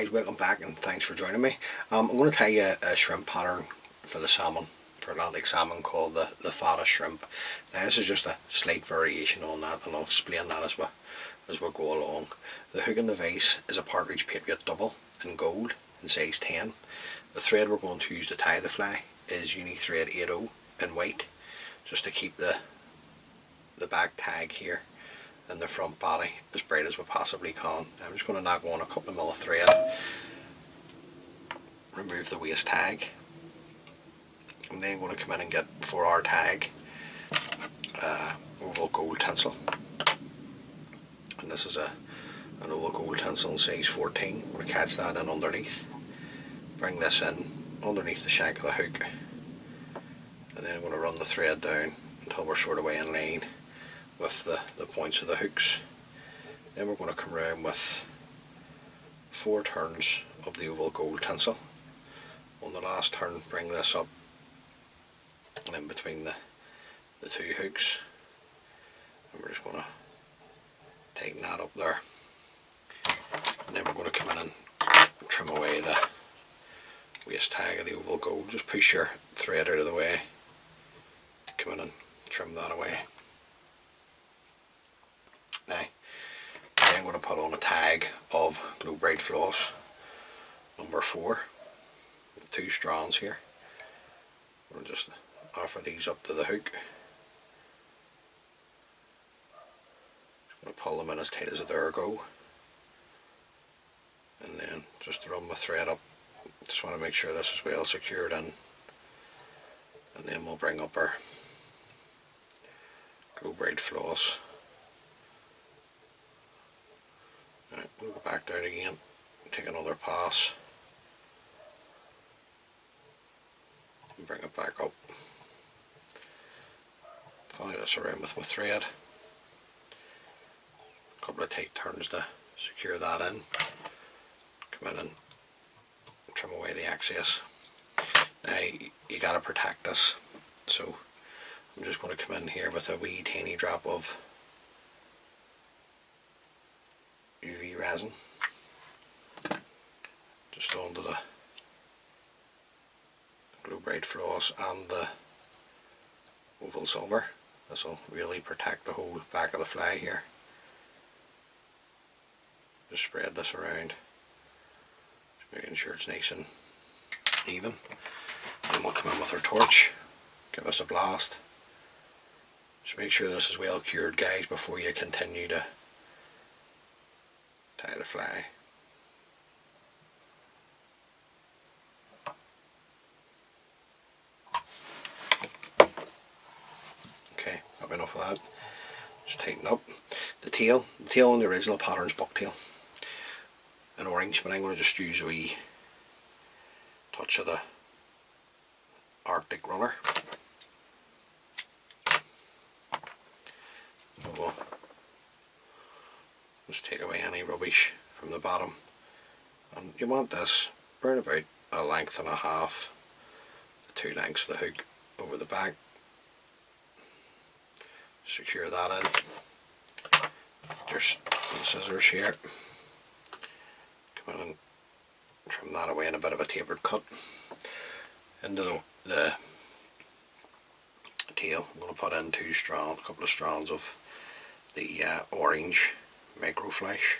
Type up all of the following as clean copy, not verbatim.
guys, welcome back and thanks for joining me. I'm going to tell you a shrimp pattern for the salmon, for Atlantic salmon, called the Phata Shrimp. Now this is just a slight variation on that, and I'll explain that as we go along. The hook in the vise is a partridge patriot double in gold in size 10. The thread we're going to use to tie the fly is uni thread 80 in white, just to keep the back tag here and the front body as bright as we possibly can. I'm just going to knock on a couple of mil of thread, remove the waist tag, and then I'm going to come in and get, for our tag, oval gold tinsel. And this is an oval gold tinsel in size 14. I'm going to catch that in underneath, bring this in underneath the shank of the hook, and then I'm going to run the thread down until we're sort of way in line with the points of the hooks. Then we're going to come around with 4 turns of the oval gold tinsel. On the last turn, bring this up and in between the 2 hooks, and we're just going to tighten that up there. And then we're going to come in and trim away the waist tag of the oval gold. Just push your thread out of the way, come in and trim that away. Now, I'm going to put on a tag of GloBrite floss number 4 with 2 strands here. We'll just offer these up to the hook. Just going to pull them in as tight as a dare go, and then just run my thread up. Just want to make sure this is well secured in, and then we'll bring up our GloBrite floss. Right, we'll go back down again, take another pass, and bring it back up. Follow this around with my thread. A couple of tight turns to secure that in. Come in and trim away the excess. Now you gotta protect this, so I'm just going to come in here with a wee tiny drop of UV resin just onto the GloBrite floss and the oval silver. This will really protect the whole back of the fly here. Just spread this around, just making sure it's nice and even. Then we'll come in with our torch, give us a blast. Just make sure this is well cured, guys, before you continue to tie the fly. Okay, have enough of that. Just tighten up. The tail on the original pattern's bucktail in orange, but I'm going to just use a wee touch of the Arctic runner. We'll just take away any rubbish from the bottom, and you want this around about a length and a half, the 2 lengths of the hook over the back. Secure that in. Just the scissors here, come in and trim that away in a bit of a tapered cut. Into the tail, I'm going to put in a couple of strands of the orange microflash.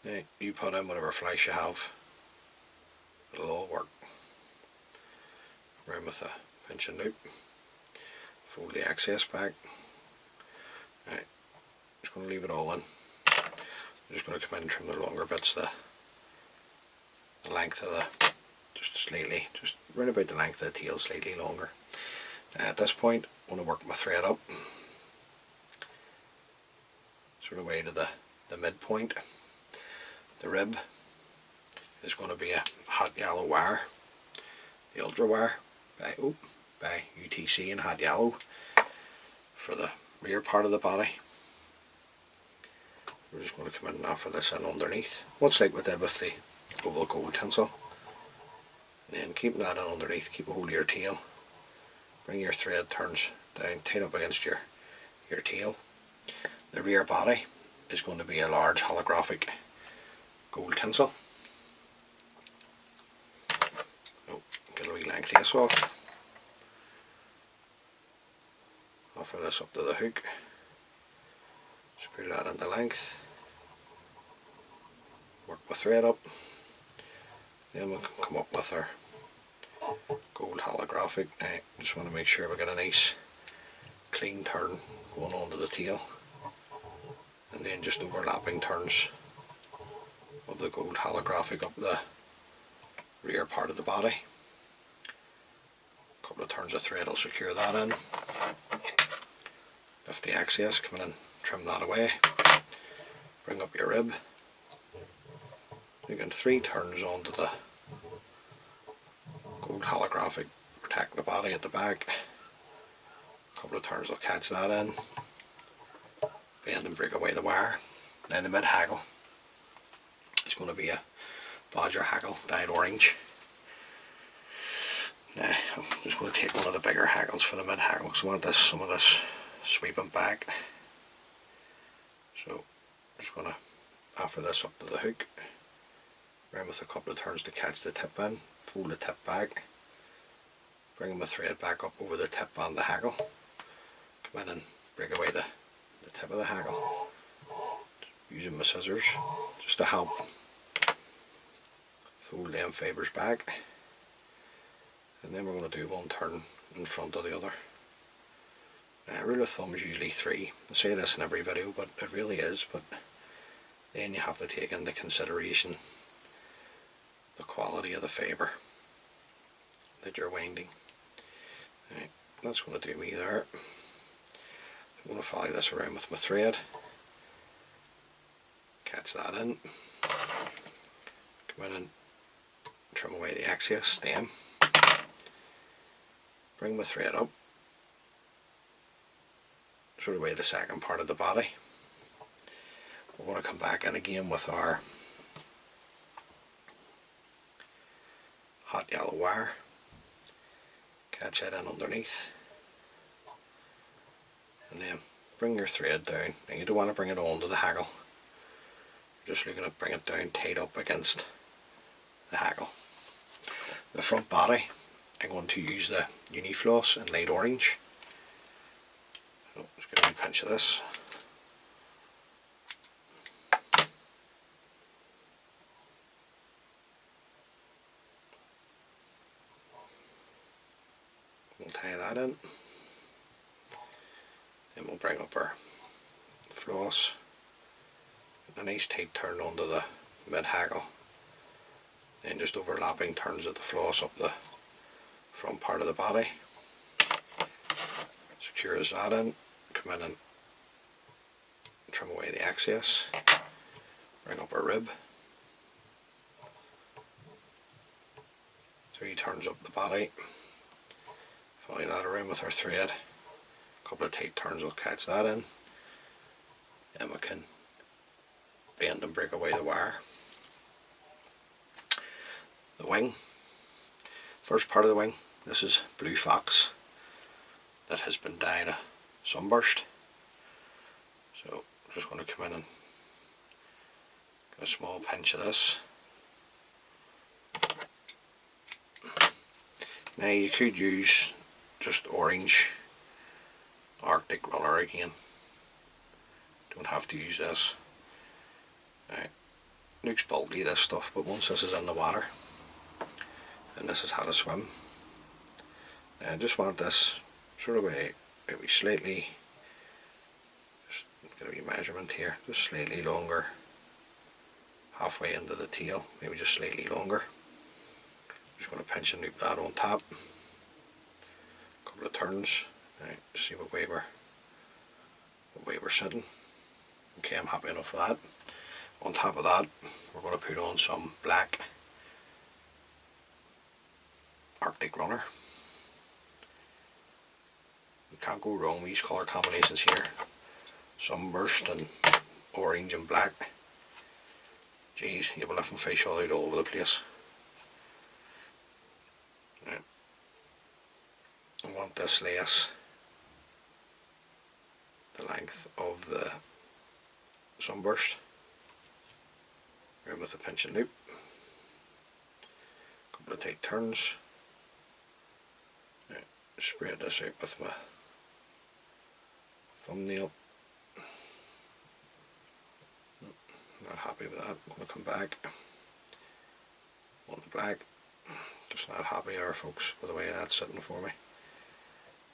Now, you put in whatever flash you have, it'll all work. Around with a pinch and loop, fold the excess back. Right, just going to leave it all in. I'm just going to come in and trim the longer bits, the length of the, just round about the length of the tail, slightly longer. At this point, I want to work my thread up, sort of way to the midpoint. The rib is going to be a hot yellow wire, the ultra wire by UTC in hot yellow for the rear part of the body. We're just going to come in and offer this in underneath, much like we did with the oval gold tinsel. And then keep that in underneath, keep a hold of your tail, bring your thread turns down, tight up against your your tail. The rear body is going to be a large holographic gold tinsel. Oh, get a wee length lace off. Offer this up to the hook. Screw that into length. Work my thread up. Then we'll come up with our gold holographic. I just want to make sure we get a nice clean turn going onto the tail, and then just overlapping turns of the gold holographic up the rear part of the body. A couple of turns of thread will secure that in. Lift the excess, come in and trim that away. Bring up your rib. Again, 3 turns onto the gold holographic, protect the body at the back. A couple of turns will catch that in. Bend and break away the wire. Now the mid hackle is going to be a Badger hackle dyed orange. Now I'm just going to take one of the bigger hackles for the mid hackle because I want some of this sweeping back. So I'm just going to offer this up to the hook. Around with a couple of turns to catch the tip in. Fold the tip back. Bring my thread back up over the tip and the hackle. Come in and break away the tip of the hackle. Using my scissors just to help fold them fibres back. And then we're going to do 1 turn in front of the other. Now, rule of thumb is usually 3. I say this in every video, but it really is. But then you have to take into consideration the quality of the fibre that you're winding. Right, that's going to do me there. I'm going to follow this around with my thread. Catch that in. Come in and trim away the excess stem. Bring my thread up. Sort of away the second part of the body. We're going to come back in again with our hot yellow wire. Catch that in underneath. And then bring your thread down. Now you don't want to bring it onto the hackle. You're just looking to bring it down tight up against the hackle. The front body, I'm going to use the uni floss in light orange. So just get a wee pinch of this. We'll tie that in. Then we'll bring up our floss. Get a nice tight turn onto the mid hackle. Then just overlapping turns of the floss up the front part of the body. Secures that in. Come in and trim away the excess. Bring up our rib. 3 turns up the body. Follow that around with our thread. A couple of tight turns will catch that in. And we can bend and break away the wire. The wing. First part of the wing, this is blue fox that has been dyed a sunburst. So I'm just going to come in and get a small pinch of this. Now you could use just orange Arctic runner again. Don't have to use this. Right. Looks bulky this stuff, but once this is in the water, and this is how to swim. Now I just want this sort of a slightly, just get a wee measurement here, just slightly longer, halfway into the tail, maybe just slightly longer. Just going to pinch and loop that on top. A couple of turns. Right, see what way we're sitting. Okay, I'm happy enough with that. On top of that, we're going to put on some black Arctic runner. You can't go wrong with these colour combinations here. Sunburst and orange and black. Jeez, you'll be lifting fish all out all over the place. Right. I want this lace the length of the sunburst. Around with a pinching loop. Couple of tight turns. Right, spread this out with my thumbnail. Not happy with that. I'm going to come back on the black. Just not happy there, folks, with the way that's sitting for me.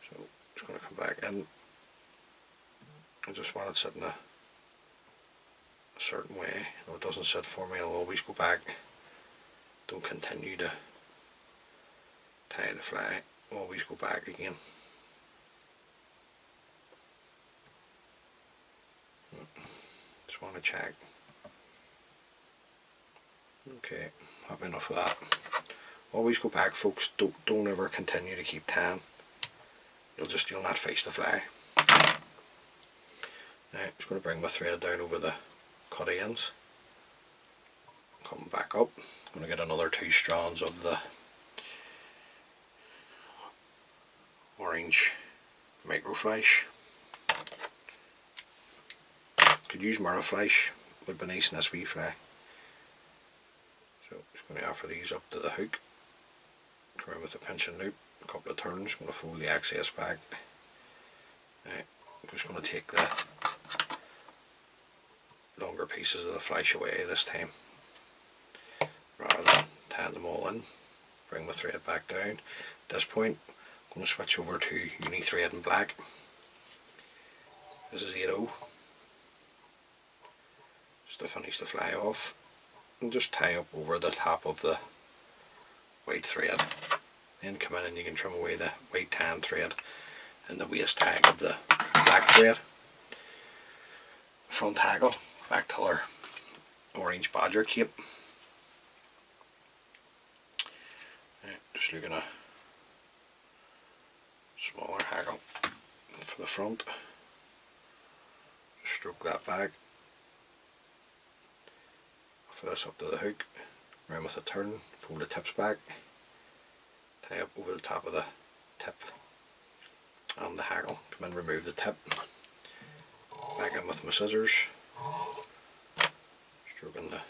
So just going to come back in. I just want it sitting a certain way. If it doesn't sit for me, I'll always go back. Don't continue to tie the fly. Always go back again. Just want to check. Okay, happy enough of that. Always go back, folks. Don't ever continue to keep tying. You'll not face the fly. Now, I'm just going to bring my thread down over the cut ends. Come back up. I'm going to get another 2 strands of the orange microflash. Could use Mirrorflash, would be nice in this wee fly. So just going to offer these up to the hook. Come in with a pinching loop, a couple of turns. Going to fold the excess back. Right, I'm just going to take the longer pieces of the flash away this time, rather than tying them all in. Bring my thread back down. At this point, I'm going to switch over to uni thread in black. This is 8/0. Just to finish the fly off, and just tie up over the top of the white thread. Then come in and you can trim away the white tan thread and the waist tag of the black thread. Front hackle, black colour orange badger cape. Just looking at a smaller hackle for the front. Just stroke that back. Offer this up to the hook. Around with a turn, fold the tips back. Tie up over the top of the tip and the hackle. Come in, remove the tip. Back in with my scissors. Stroking the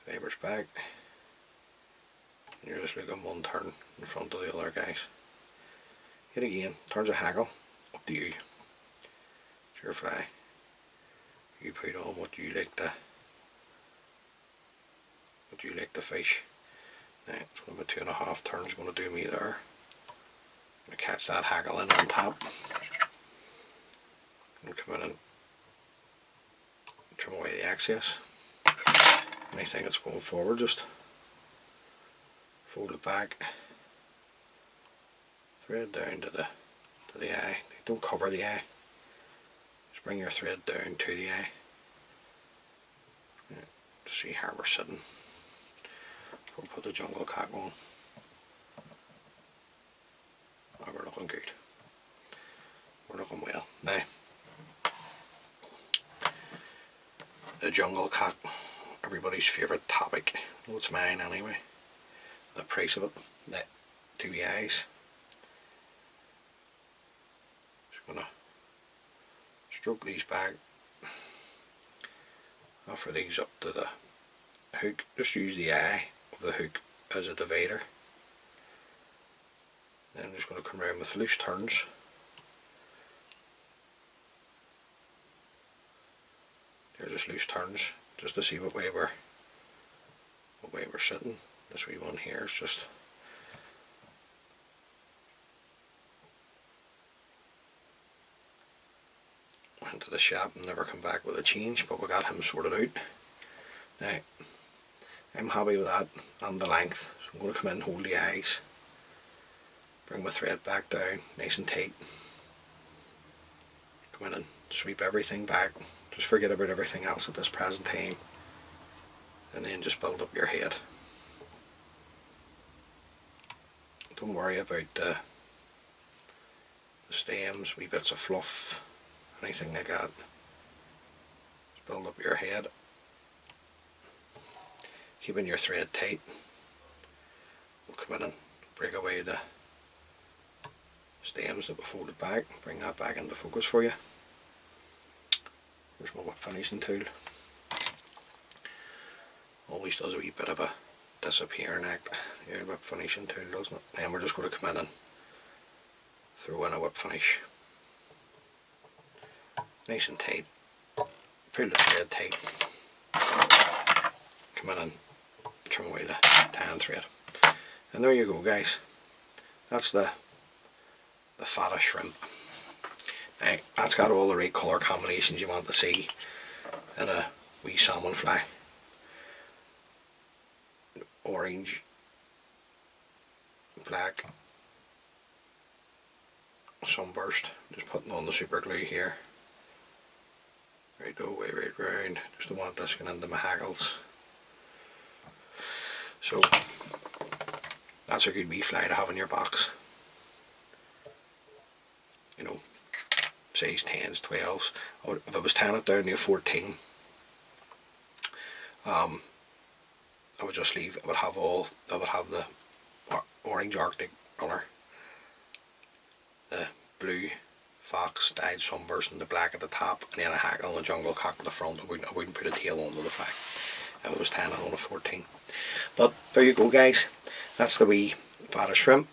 fibres back. And you're just looking one turn in front of the other, guys. Yet again, turns a hackle, up to you. It's your fly. You put on what you like to fish. Now, it's going to be 2.5 turns going to do me there. I'm going to catch that hackle in on top. And come in and trim away the excess. Anything that's going forward, just fold it back. Thread down to the eye. Don't cover the eye. Just bring your thread down to the eye. To see how we're sitting. We'll put the jungle cock on. Oh, we're looking good. We're looking well. Now, the jungle cock, everybody's favourite topic. Well, it's mine anyway. The price of it, the 2 eyes. Just gonna stroke these back. Offer these up to the hook. Just use the eye of the hook as a divider. Then I'm just going to come around with loose turns. They're just loose turns, just to see what way we're sitting. This wee one here is just went to the shop and never come back with a change, but we got him sorted out. Now, I'm happy with that and the length, so I'm going to come in and hold the eyes, bring my thread back down nice and tight, come in and sweep everything back, just forget about everything else at this present time, and then just build up your head. Don't worry about the stems, wee bits of fluff, anything like that. Just build up your head, keeping your thread tight. We'll come in and break away the stems that we folded back. Bring that back into focus for you. There's my whip finishing tool. Always does a wee bit of a disappearing act. Your whip finishing tool, doesn't it? And we're just going to come in and throw in a whip finish. Nice and tight. Pull the thread tight. Come in and trim away the tan thread. And there you go, guys. That's the Phata Shrimp. Now, that's got all the right colour combinations you want to see in a wee salmon fly. Orange, black, sunburst. Just putting on the super glue here. Right the way right round. Just don't want this going into my hackles. So that's a good wee fly to have in your box. You know, size 10s, 12s. If I was tying it down to a 14, I would just leave. I would have the orange Arctic runner, the blue fox dyed sunburst, and the black at the top, and then a hackle and a jungle cock at the front. I wouldn't put a tail onto the flag if I was tying it on a 14. But there you go, guys. That's the wee Phata Shrimp.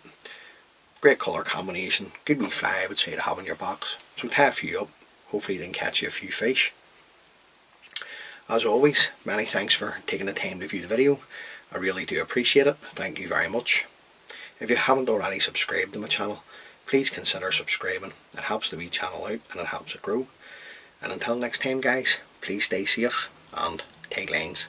Great colour combination. Good wee fly, I would say, to have in your box. So tie a few up. Hopefully you can catch you a few fish. As always, many thanks for taking the time to view the video. I really do appreciate it. Thank you very much. If you haven't already subscribed to my channel, please consider subscribing. It helps the wee channel out and it helps it grow. And until next time, guys, please stay safe and take lines.